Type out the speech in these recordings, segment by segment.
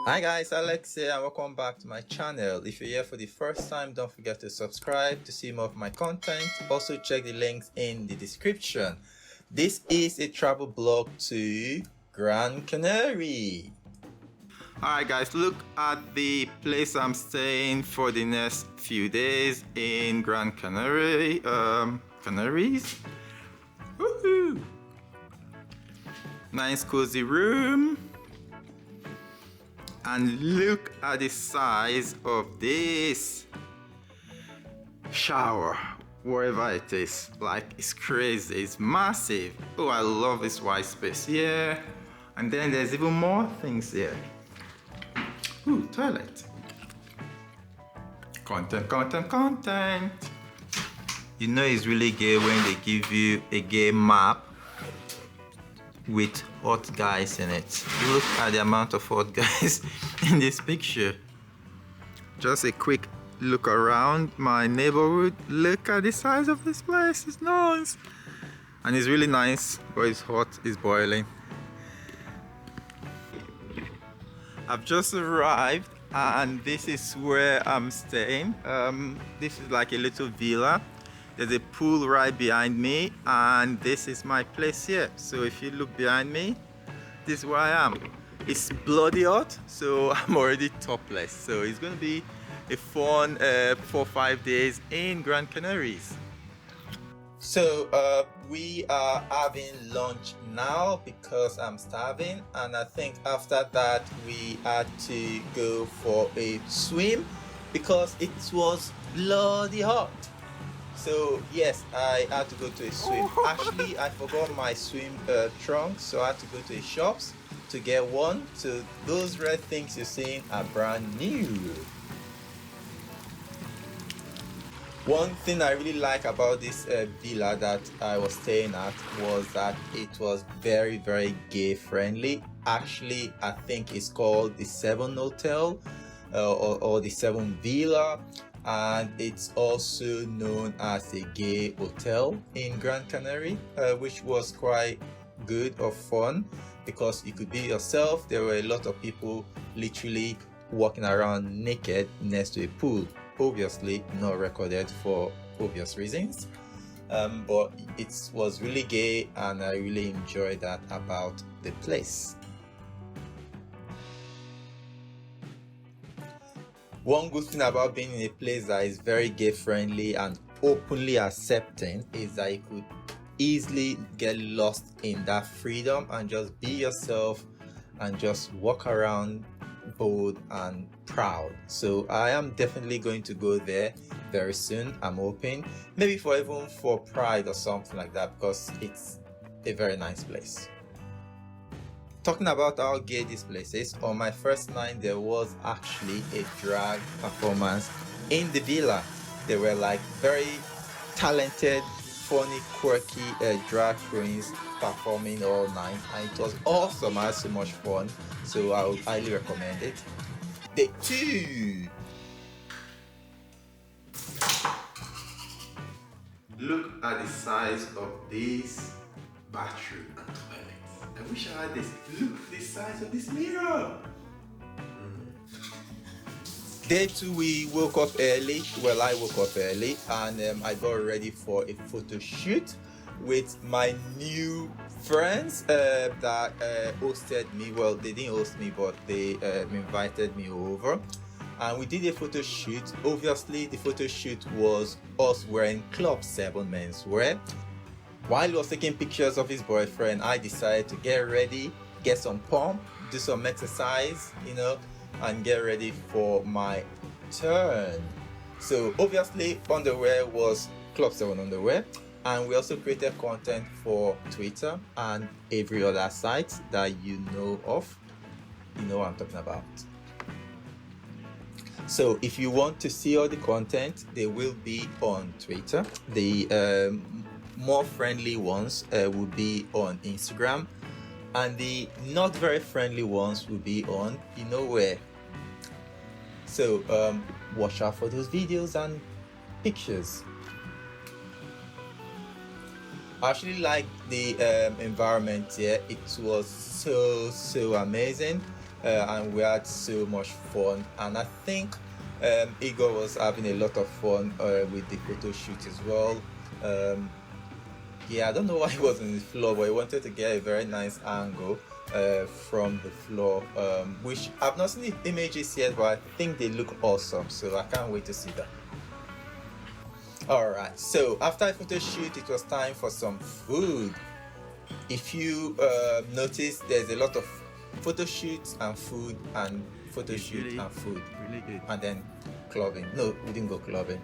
Hi guys, Alex here and welcome back to my channel. If you're here for the first time, don't forget to subscribe to see more of my content. Also check the links in the description. This is a travel blog to Gran Canaries. Alright guys, look at the place I'm staying for the next few days in Gran Canaries. Woohoo! Nice cozy room. And look at the size of this shower, wherever it is. Like, it's crazy, it's massive. Oh, I love this white space here. And then there's even more things here. Ooh, toilet. Content. You know it's really gay when they give you a gay map with hot guys in it. Look at the amount of hot guys in this picture. Just a quick look around my neighborhood. Look at the size of this place. It's nice. And it's really nice, but it's hot, it's boiling. I've just arrived and this is where I'm staying. This is like a little villa. There's a pool right behind me and this is my place here. So if you look behind me, this is where I am. It's bloody hot, so I'm already topless. So it's gonna be a fun 4 or 5 days in Gran Canaries. So we are having lunch now because I'm starving, and I think after that we had to go for a swim because it was bloody hot. So yes, I had to go to a swim. Actually, I forgot my swim trunks, so I had to go to the shops to get one. So those red things you're seeing are brand new. One thing I really like about this villa that I was staying at was that it was very gay friendly. Actually, I think it's called the 7 Hotel or the 7 Villa. And it's also known as a gay hotel in Gran Canaria, which was quite good or fun because you could be yourself. There were a lot of people literally walking around naked next to a pool. Obviously not recorded for obvious reasons, but it was really gay and I really enjoyed that about the place. One good thing about being in a place that is very gay friendly and openly accepting is that you could easily get lost in that freedom and just be yourself and just walk around bold and proud. So I am definitely going to go there very soon. I'm hoping maybe even for Pride or something like that because it's a very nice place. Talking about how gay this place is, on my first night there was actually a drag performance in the villa. They were like very talented, funny, quirky drag queens performing all night and it was awesome. I had so much fun, so I would highly recommend it. Day 2. Look at the size of this bathroom and toilet. I wish I had this. Look at the size of this mirror. Day 2, we woke up early. Well, I woke up early and I got ready for a photo shoot with my new friends that hosted me. Well, they didn't host me, but they invited me over. And we did a photo shoot. Obviously, the photo shoot was us wearing Club 7 menswear. While he was taking pictures of his boyfriend, I decided to get ready, get some pump, do some exercise, and get ready for my turn. So obviously underwear was Club 7 underwear, and we also created content for Twitter and every other site that you know of. You know what I'm talking about. So if you want to see all the content, they will be on Twitter. The more friendly ones will be on Instagram, and the not very friendly ones will be on where. So watch out for those videos and pictures. I actually like the environment here. It was so amazing. and we had so much fun. And I think Igor was having a lot of fun with the photo shoot as well. Yeah, I don't know why he was on the floor, but he wanted to get a very nice angle from the floor, which I've not seen the images yet, but I think they look awesome, so I can't wait to see that. Alright, so after a photo shoot, it was time for some food. If you notice, there's a lot of photo shoots and food and photo shoot really, and food. Really good. And then clubbing. No, we didn't go clubbing.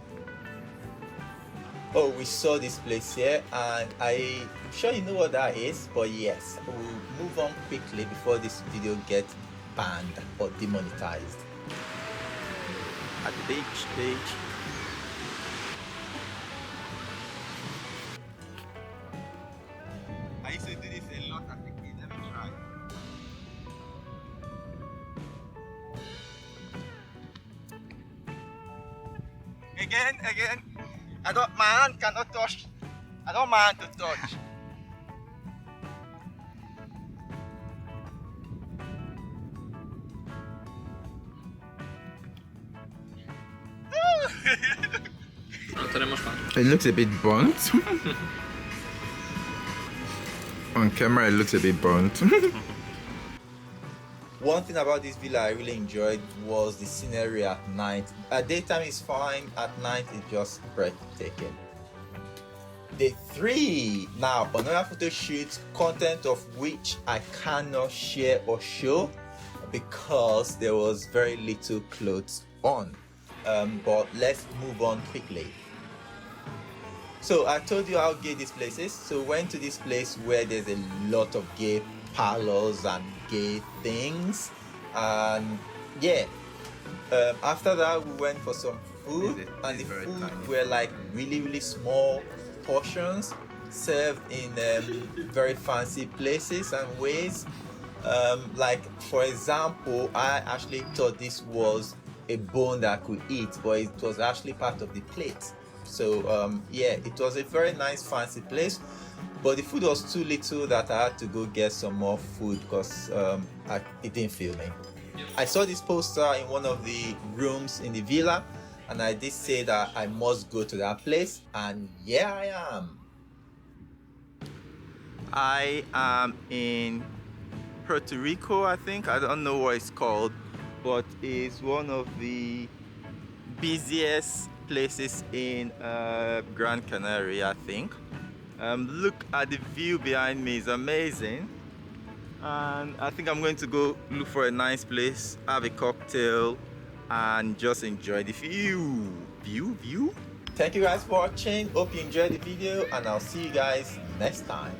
Oh, we saw this place here, and I'm sure you know what that is, but yes, we'll move on quickly before this video gets banned or demonetized. At the beach. I used to do this a lot as a kid. Let me try. Again. My hand cannot touch. I don't mind to touch. No tenemos pan. It looks a bit burnt. On camera, it looks a bit burnt. One thing about this villa I really enjoyed was the scenery at night. At daytime is fine, at night it's just breathtaking. Day 3. Now, another photo shoot, content of which I cannot share or show because there was very little clothes on. But let's move on quickly. So I told you how gay this place is. So we went to this place where there's a lot of gay parlors and gay things. And yeah, after that we went for some food, and the food were like really small portions served in very fancy places and ways. Like for example, I actually thought this was a bone that I could eat, but it was actually part of the plate. So yeah, it was a very nice fancy place, but the food was too little that I had to go get some more food because it didn't fill me. I saw this poster in one of the rooms in the villa, and I did say that I must go to that place, and yeah, I am. I am in Puerto Rico, I think. I don't know what it's called, but it's one of the busiest places in Gran Canaries, I think. Look at the view behind me, it's amazing. And I think I'm going to go look for a nice place, have a cocktail, and just enjoy the view. Thank you guys for watching. Hope you enjoyed the video, and I'll see you guys next time.